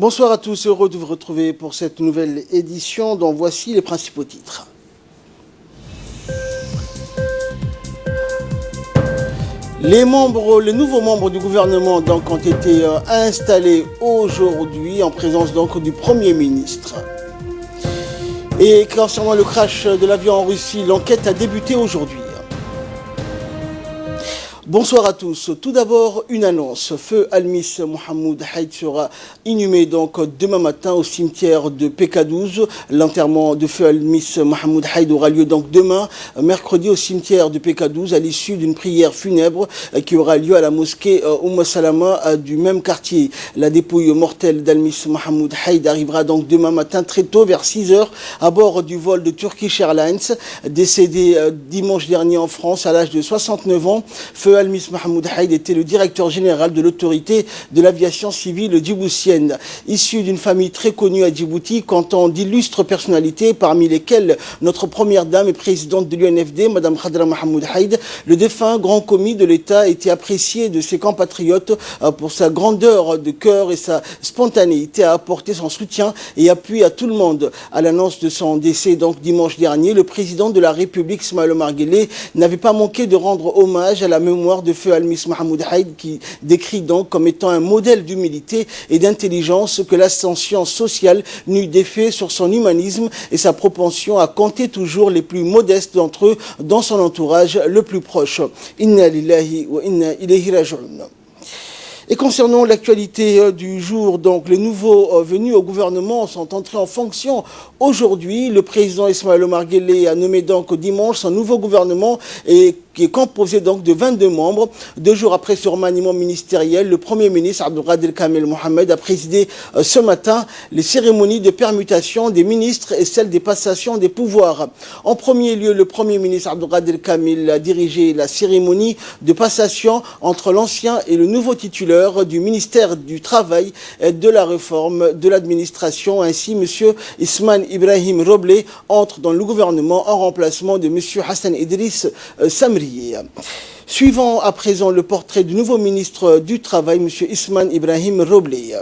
Bonsoir à tous, heureux de vous retrouver pour cette nouvelle édition dont voici les principaux titres. Les nouveaux membres du gouvernement donc, ont été installés aujourd'hui en présence donc, du Premier ministre. Et concernant le crash de l'avion en Russie, l'enquête a débuté aujourd'hui. Bonsoir à tous. Tout d'abord, une annonce. Feu Al-Mis Mohamed Haïd sera inhumé donc demain matin au cimetière de PK12. L'enterrement de Feu Al-Mis Mohamed Haïd aura lieu donc demain, mercredi, au cimetière de PK12 à l'issue d'une prière funèbre qui aura lieu à la mosquée Salama du même quartier. La dépouille mortelle d'Al-Mis Mohamed Haïd arrivera donc demain matin très tôt, vers 6h, à bord du vol de Turkish Airlines, décédé dimanche dernier en France à l'âge de 69 ans. Feu Al-Mis Mohamed Haïd était le directeur général de l'autorité de l'aviation civile djiboutienne. Issu d'une famille très connue à Djibouti, comptant d'illustres personnalités, parmi lesquelles notre première dame et présidente de l'UNFD, Mme Khadra Mohamed Haïd, le défunt grand commis de l'État était apprécié de ses compatriotes pour sa grandeur de cœur et sa spontanéité à apporter son soutien et appui à tout le monde. À l'annonce de son décès donc dimanche dernier, le président de la République, Ismaël Omar Guelleh, n'avait pas manqué de rendre hommage à la mémoire de Feu Al-Mis Mohamed Haïd, qui décrit donc comme étant un modèle d'humilité et d'intelligence que l'ascension sociale n'eut d'effet sur son humanisme et sa propension à compter toujours les plus modestes d'entre eux dans son entourage le plus proche. Inna lillahi wa inna ilayhi raji'un. Et concernant l'actualité du jour, donc les nouveaux venus au gouvernement sont entrés en fonction aujourd'hui. Le président Ismaël Omar Guelleh a nommé donc dimanche son nouveau gouvernement qui est composé donc de 22 membres. 2 jours après ce remaniement ministériel, le Premier ministre Abdelkader Kamel Mohamed a présidé ce matin les cérémonies de permutation des ministres et celles des passations des pouvoirs. En premier lieu, le Premier ministre Abdelkader Kamel a dirigé la cérémonie de passation entre l'ancien et le nouveau titulaire du ministère du Travail et de la Réforme de l'administration. Ainsi, M. Isman Ibrahim Roblé entre dans le gouvernement en remplacement de M. Hassan Idriss Samri. Suivant à présent le portrait du nouveau ministre du Travail, M. Isman Ibrahim Roblé.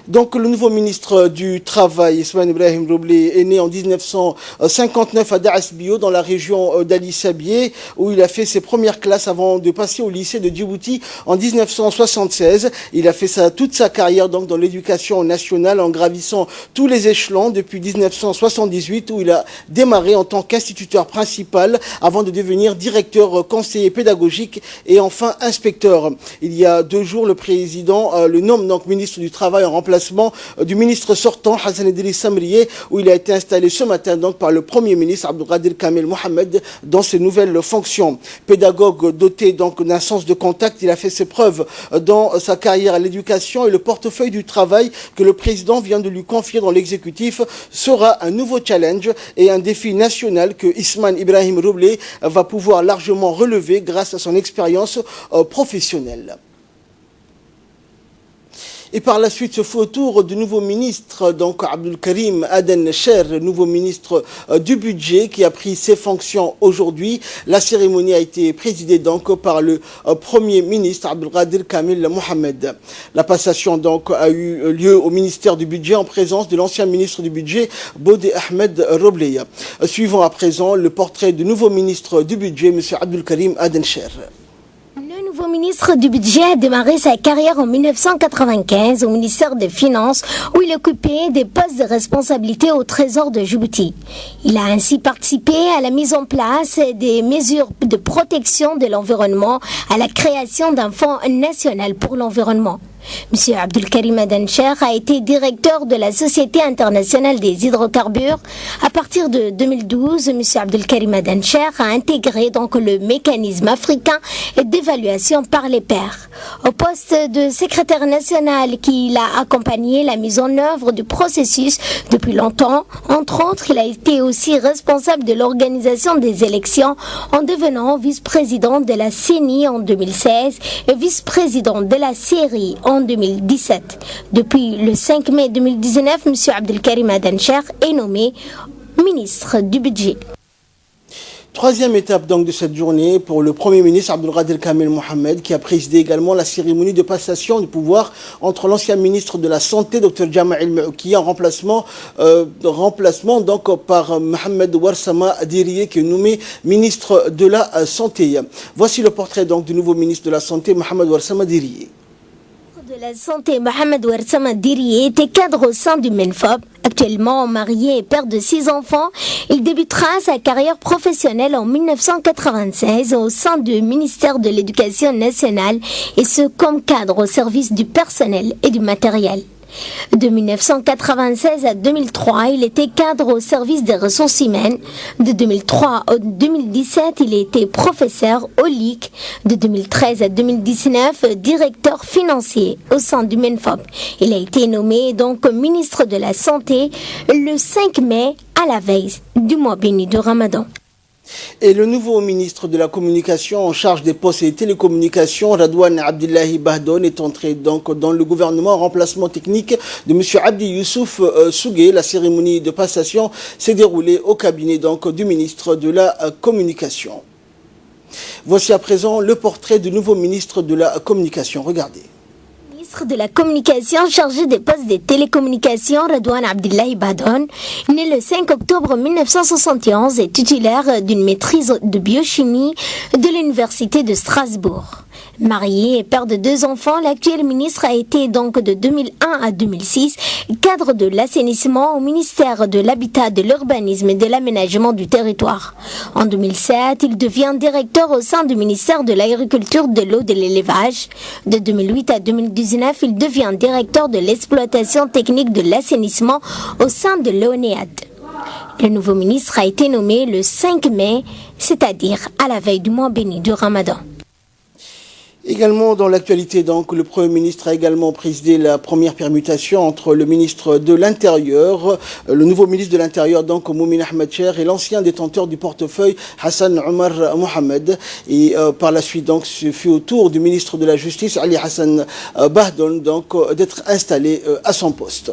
Donc le nouveau ministre du Travail, Ismaël Ibrahim Roblé, est né en 1959 à Dar es Bio, dans la région d'Ali Sabié, où il a fait ses premières classes avant de passer au lycée de Djibouti en 1976. Il a fait toute sa carrière donc dans l'éducation nationale en gravissant tous les échelons depuis 1978, où il a démarré en tant qu'instituteur principal avant de devenir directeur conseiller pédagogique et enfin inspecteur. Il y a 2 jours, le président le nomme donc ministre du Travail en remplacement du ministre sortant Hassan Idriss Samri, où il a été installé ce matin donc par le Premier ministre Abdelkader Kamel Mohamed dans ses nouvelles fonctions. Pédagogue doté donc d'un sens de contact, il a fait ses preuves dans sa carrière à l'éducation, et le portefeuille du travail que le président vient de lui confier dans l'exécutif sera un nouveau challenge et un défi national que Isman Ibrahim Roblé va pouvoir largement relever grâce à son expérience professionnelle. Et par la suite, ce fut au tour du nouveau ministre, donc Abdelkarim Aden Cher, nouveau ministre du budget, qui a pris ses fonctions aujourd'hui. La cérémonie a été présidée donc par le Premier ministre Abdelkader Kamel Mohamed. La passation donc a eu lieu au ministère du budget en présence de l'ancien ministre du budget, Bodé Ahmed Roblé. Suivant à présent le portrait du nouveau ministre du budget, M. Abdelkarim Aden Cher. Le nouveau ministre du budget a démarré sa carrière en 1995 au ministère des Finances, où il occupait des postes de responsabilité au Trésor de Djibouti. Il a ainsi participé à la mise en place des mesures de protection de l'environnement, à la création d'un fonds national pour l'environnement. M. Abdelkarim Aden Cher a été directeur de la Société internationale des hydrocarbures. À partir de 2012, M. Abdelkarim Aden Cher a intégré donc le mécanisme africain d'évaluation par les pairs. Au poste de secrétaire national, il a accompagné la mise en œuvre du processus depuis longtemps. Entre autres, il a été aussi responsable de l'organisation des élections en devenant vice-président de la CENI en 2016 et vice-président de la CERI en 2017. Depuis le 5 mai 2019, M. Abdelkarim Aden Cher est nommé ministre du budget. Troisième étape donc de cette journée pour le Premier ministre Abdelkader Kamel Mohamed qui a présidé également la cérémonie de passation du pouvoir entre l'ancien ministre de la Santé, Dr Jamal El-Maouki, en remplacement donc par Mohamed Ouarsama Diriye qui est nommé ministre de la Santé. Voici le portrait donc du nouveau ministre de la Santé, Mohamed Ouarsama Diriye. De la Santé, Mohamed Ouarsama Diriye était cadre au sein du MENFOP. Actuellement marié et père de 6 enfants, il débutera sa carrière professionnelle en 1996 au sein du ministère de l'Éducation nationale et ce comme cadre au service du personnel et du matériel. De 1996 à 2003, il était cadre au service des ressources humaines. De 2003 à 2017, il était professeur au LIC. De 2013 à 2019, directeur financier au sein du MENFOP. Il a été nommé donc ministre de la Santé le 5 mai à la veille du mois béni de Ramadan. Et le nouveau ministre de la Communication en charge des postes et des télécommunications, Radouane Abdullahi Bahdoun, est entré donc dans le gouvernement en remplacement technique de M. Abdi Youssouf Sougué. La cérémonie de passation s'est déroulée au cabinet donc du ministre de la Communication. Voici à présent le portrait du nouveau ministre de la Communication. Regardez. Ministre de la Communication chargé des postes des télécommunications, Radouane Abdullahi Bahdoun, né le 5 octobre 1971 et titulaire d'une maîtrise de biochimie de l'Université de Strasbourg. Marié et père de 2 enfants, l'actuel ministre a été donc de 2001 à 2006 cadre de l'assainissement au ministère de l'Habitat, de l'Urbanisme et de l'Aménagement du territoire. En 2007, il devient directeur au sein du ministère de l'Agriculture, de l'Eau et de l'Élevage. De 2008 à 2019, il devient directeur de l'exploitation technique de l'assainissement au sein de l'ONEAD. Le nouveau ministre a été nommé le 5 mai, c'est-à-dire à la veille du mois béni du Ramadan. Également dans l'actualité, donc, le Premier ministre a également présidé la première permutation entre le ministre de l'Intérieur, le nouveau ministre de l'Intérieur, donc Moumin Ahmed Cher, et l'ancien détenteur du portefeuille Hassan Omar Mohamed. Et par la suite, donc, ce fut au tour du ministre de la Justice, Ali Hassan Bahdoun, donc, d'être installé à son poste.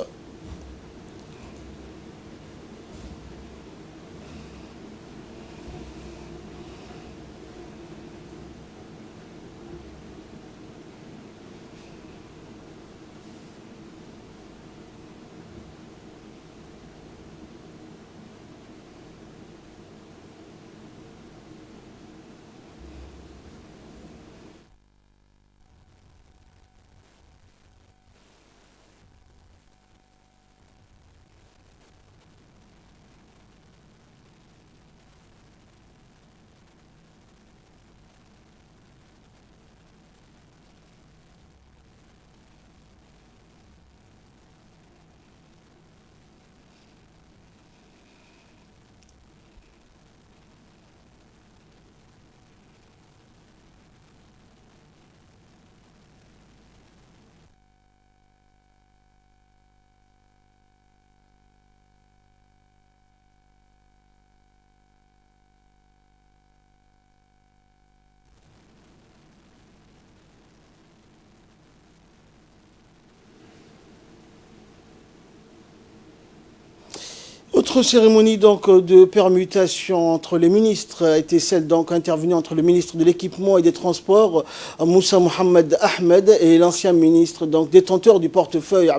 Autre cérémonie donc de permutation entre les ministres a été celle donc intervenue entre le ministre de l'Équipement et des Transports, Moussa Mohamed Ahmed, et l'ancien ministre donc détenteur du portefeuille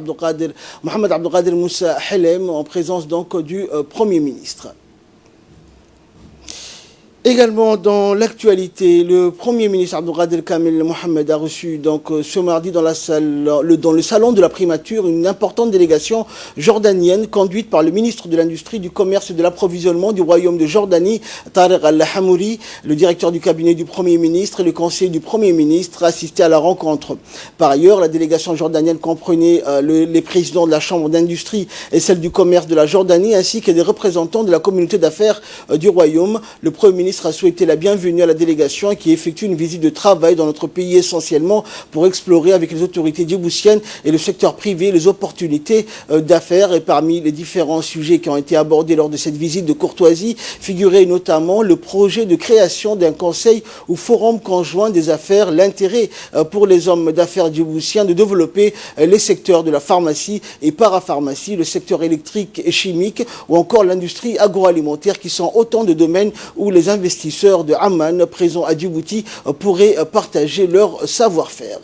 Mohamed Abdelkader Moussa Helem, en présence donc du Premier ministre. Également dans l'actualité, le Premier ministre Abdelkader Kamel Mohamed a reçu donc ce mardi dans le salon de la primature une importante délégation jordanienne conduite par le ministre de l'Industrie, du Commerce et de l'Approvisionnement du Royaume de Jordanie, Tariq Al-Hamouri, le directeur du cabinet du Premier ministre et le conseiller du Premier ministre assisté à la rencontre. Par ailleurs, la délégation jordanienne comprenait les présidents de la Chambre d'industrie et celle du commerce de la Jordanie ainsi que des représentants de la communauté d'affaires du Royaume. Le Premier ministre a souhaité la bienvenue à la délégation qui effectue une visite de travail dans notre pays essentiellement pour explorer avec les autorités djiboutiennes et le secteur privé les opportunités d'affaires. Et parmi les différents sujets qui ont été abordés lors de cette visite de courtoisie figurait notamment le projet de création d'un conseil ou forum conjoint des affaires, l'intérêt pour les hommes d'affaires djiboutiens de développer les secteurs de la pharmacie et parapharmacie, le secteur électrique et chimique ou encore l'industrie agroalimentaire qui sont autant de domaines où les investisseurs investisseurs de Amman présents à Djibouti pourraient partager leur savoir-faire.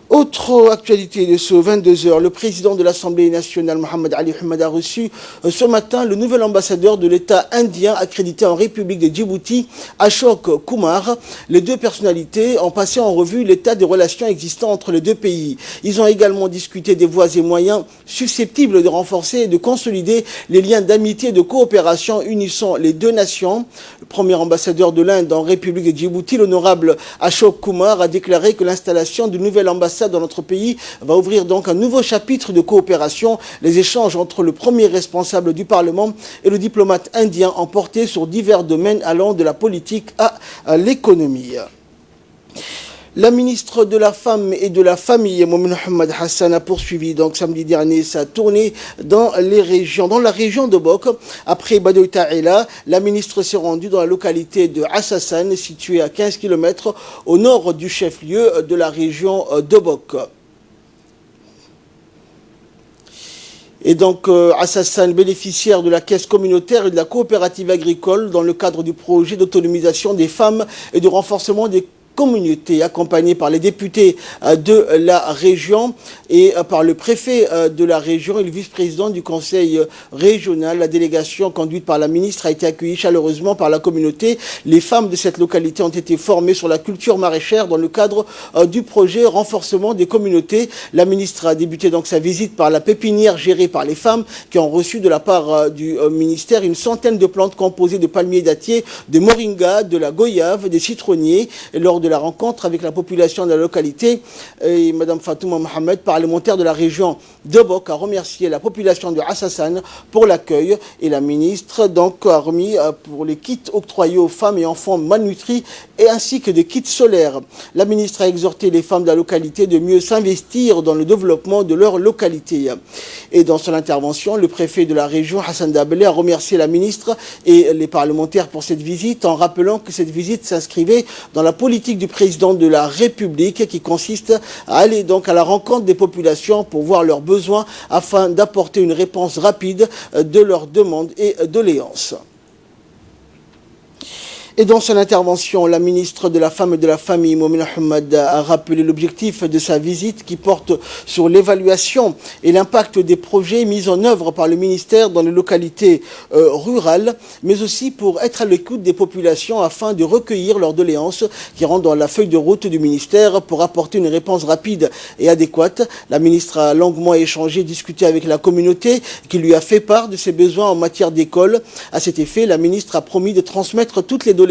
Autre actualité de ce 22h, le président de l'Assemblée nationale, Mohamed Ali Ahmed, a reçu ce matin le nouvel ambassadeur de l'État indien accrédité en République de Djibouti, Ashok Kumar. Les deux personnalités ont passé en revue l'état des relations existant entre les deux pays. Ils ont également discuté des voies et moyens susceptibles de renforcer et de consolider les liens d'amitié et de coopération unissant les deux nations. Le premier ambassadeur de l'Inde en République de Djibouti, l'honorable Ashok Kumar, a déclaré que l'installation du nouvel ambassadeur dans notre pays va ouvrir donc un nouveau chapitre de coopération. Les échanges entre le premier responsable du Parlement et le diplomate indien ont porté sur divers domaines allant de la politique à l'économie. La ministre de la Femme et de la Famille, Momin Mohamed Hassan, a poursuivi donc samedi dernier sa tournée dans la région de Bok. Après Badoy Ta'ela, la ministre s'est rendue dans la localité de Assassan, située à 15 km au nord du chef-lieu de la région de Bok. Et donc, Assassan, bénéficiaire de la caisse communautaire et de la coopérative agricole dans le cadre du projet d'autonomisation des femmes et de renforcement des communauté accompagnée par les députés de la région et par le préfet de la région et le vice-président du conseil régional. La délégation conduite par la ministre a été accueillie chaleureusement par la communauté. Les femmes de cette localité ont été formées sur la culture maraîchère dans le cadre du projet renforcement des communautés. La ministre a débuté donc sa visite par la pépinière gérée par les femmes qui ont reçu de la part du ministère une centaine de plantes composées de palmiers dattiers, de moringa, de la goyave, des citronniers. Et lors de la rencontre avec la population de la localité, et Mme Fatouma Mohamed, parlementaire de la région de Bok, a remercié la population de Assassan pour l'accueil et la ministre donc a remis pour les kits octroyés aux femmes et enfants malnutris et ainsi que des kits solaires. La ministre a exhorté les femmes de la localité de mieux s'investir dans le développement de leur localité. Et dans son intervention, le préfet de la région, Hassan Dabelé, a remercié la ministre et les parlementaires pour cette visite en rappelant que cette visite s'inscrivait dans la politique du président de la République qui consiste à aller donc à la rencontre des populations pour voir leurs besoins afin d'apporter une réponse rapide de leurs demandes et doléances. Et dans son intervention, la ministre de la Femme et de la Famille, Momin Mohamed, a rappelé l'objectif de sa visite qui porte sur l'évaluation et l'impact des projets mis en œuvre par le ministère dans les localités rurales, mais aussi pour être à l'écoute des populations afin de recueillir leurs doléances qui rentrent dans la feuille de route du ministère pour apporter une réponse rapide et adéquate. La ministre a longuement échangé, discuté avec la communauté qui lui a fait part de ses besoins en matière d'école. À cet effet, la ministre a promis de transmettre toutes les doléances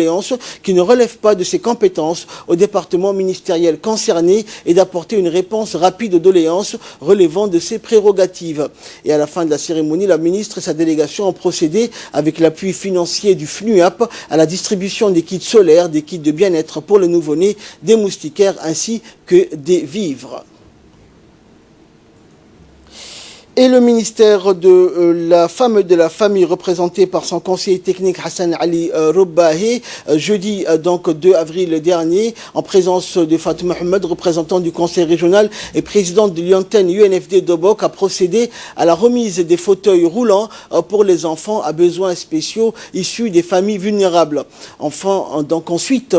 qui ne relèvent pas de ses compétences au département ministériel concerné et d'apporter une réponse rapide aux doléances relevant de ses prérogatives. Et à la fin de la cérémonie, la ministre et sa délégation ont procédé avec l'appui financier du FNUAP à la distribution des kits solaires, des kits de bien-être pour les nouveau-nés, des moustiquaires ainsi que des vivres. Et le ministère de la Femme et de la Famille, représenté par son conseiller technique Hassan Ali Roubahi, jeudi donc 2 avril dernier, en présence de Fatou Mohamed, représentant du conseil régional et présidente de l'antenne UNFD de Bok, a procédé à la remise des fauteuils roulants pour les enfants à besoins spéciaux issus des familles vulnérables. Ensuite,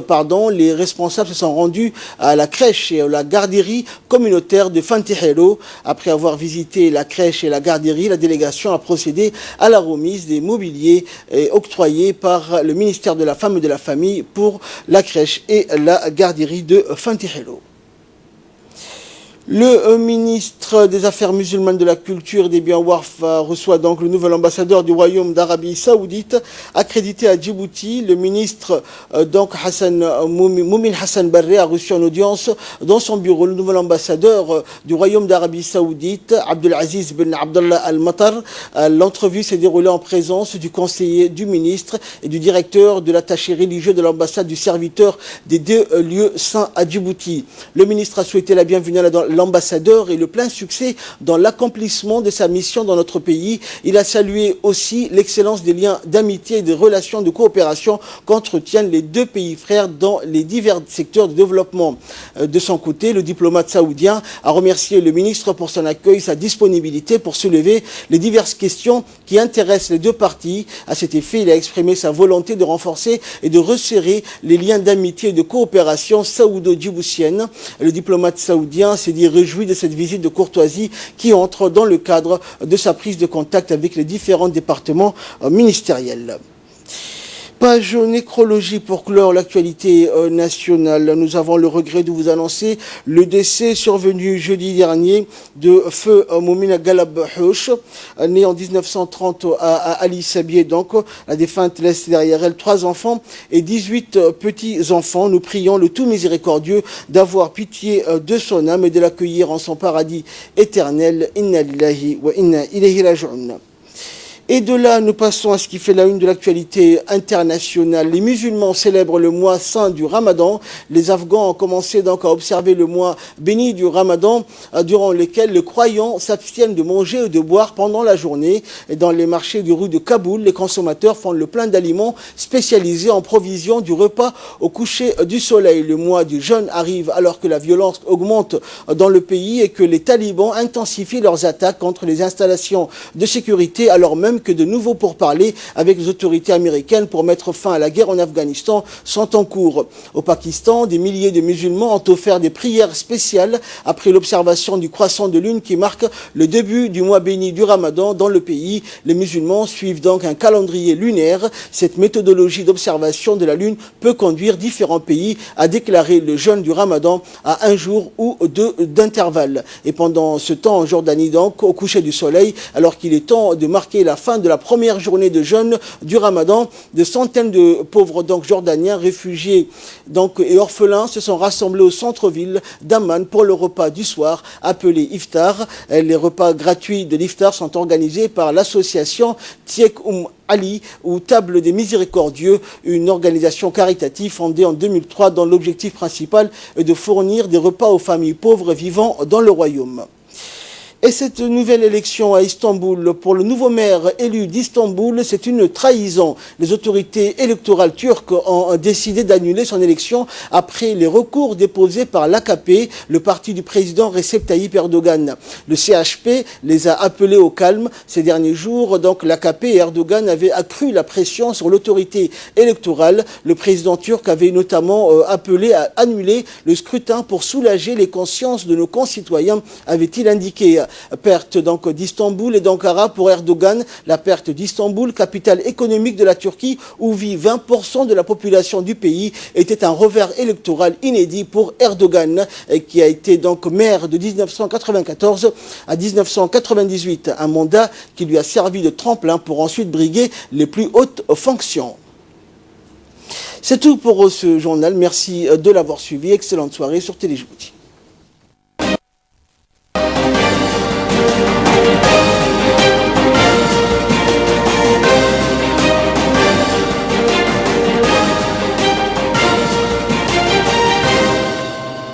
les responsables se sont rendus à la crèche et à la garderie communautaire de Fantihelo. Après avoir visité la crèche et la garderie, la délégation a procédé à la remise des mobiliers octroyés par le ministère de la Femme et de la Famille pour la crèche et la garderie de Fantihelo. Le ministre des Affaires musulmanes, de la Culture et des Biens Warf reçoit donc le nouvel ambassadeur du Royaume d'Arabie Saoudite, accrédité à Djibouti. Le ministre Momin Hassan Barre a reçu en audience dans son bureau le nouvel ambassadeur du Royaume d'Arabie Saoudite, Abdelaziz Ben Abdallah Al-Matar. L'entrevue s'est déroulée en présence du conseiller du ministre et du directeur de l'attaché religieux de l'ambassade du serviteur des deux lieux saints à Djibouti. Le ministre a souhaité la bienvenue à l'ambassadeur et le plein succès dans l'accomplissement de sa mission dans notre pays. Il a salué aussi l'excellence des liens d'amitié et des relations de coopération qu'entretiennent les deux pays frères dans les divers secteurs de développement. De son côté, le diplomate saoudien a remercié le ministre pour son accueil, sa disponibilité pour soulever les diverses questions qui intéressent les deux parties. À cet effet, il a exprimé sa volonté de renforcer et de resserrer les liens d'amitié et de coopération saoudo-djiboutienne. Le diplomate saoudien s'est dit réjoui de cette visite de courtoisie qui entre dans le cadre de sa prise de contact avec les différents départements ministériels. Page nécrologie pour clore l'actualité nationale. Nous avons le regret de vous annoncer le décès survenu jeudi dernier de feu Moumina Galab-Houch, né en 1930 à Ali Sabieh. Donc, la défunte laisse derrière elle 3 enfants et 18 petits-enfants. Nous prions le tout miséricordieux d'avoir pitié de son âme et de l'accueillir en son paradis éternel. Inna lillahi wa inna ilayhi raji'un. Et de là, nous passons à ce qui fait la une de l'actualité internationale. Les musulmans célèbrent le mois saint du Ramadan. Les Afghans ont commencé donc à observer le mois béni du Ramadan, durant lequel les croyants s'abstiennent de manger ou de boire pendant la journée. Et dans les marchés des rues de Kaboul, les consommateurs font le plein d'aliments spécialisés en provision du repas au coucher du soleil. Le mois du jeûne arrive alors que la violence augmente dans le pays et que les talibans intensifient leurs attaques contre les installations de sécurité, alors même que de nouveaux pourparlers avec les autorités américaines pour mettre fin à la guerre en Afghanistan sont en cours. Au Pakistan, des milliers de musulmans ont offert des prières spéciales après l'observation du croissant de lune qui marque le début du mois béni du Ramadan dans le pays. Les musulmans suivent donc un calendrier lunaire. Cette méthodologie d'observation de la lune peut conduire différents pays à déclarer le jeûne du Ramadan à 1 jour ou 2 d'intervalle. Et pendant ce temps en Jordanie, donc, au coucher du soleil, alors qu'il est temps de marquer la fin de la première journée de jeûne du Ramadan, de centaines de pauvres donc jordaniens réfugiés donc et orphelins se sont rassemblés au centre-ville d'Amman pour le repas du soir appelé Iftar. Les repas gratuits de l'Iftar sont organisés par l'association Tiek Ali ou Table des Miséricordieux, une organisation caritative fondée en 2003 dont l'objectif principal est de fournir des repas aux familles pauvres vivant dans le royaume. Et cette nouvelle élection à Istanbul pour le nouveau maire élu d'Istanbul, c'est une trahison. Les autorités électorales turques ont décidé d'annuler son élection après les recours déposés par l'AKP, le parti du président Recep Tayyip Erdogan. Le CHP les a appelés au calme ces derniers jours. Donc l'AKP et Erdogan avaient accru la pression sur l'autorité électorale. Le président turc avait notamment appelé à annuler le scrutin pour soulager les consciences de nos concitoyens, avait-il indiqué. Perte donc d'Istanbul et d'Ankara pour Erdogan. La perte d'Istanbul, capitale économique de la Turquie où vit 20% de la population du pays, était un revers électoral inédit pour Erdogan, qui a été donc maire de 1994 à 1998. Un mandat qui lui a servi de tremplin pour ensuite briguer les plus hautes fonctions. C'est tout pour ce journal. Merci de l'avoir suivi. Excellente soirée sur Télé Djibouti.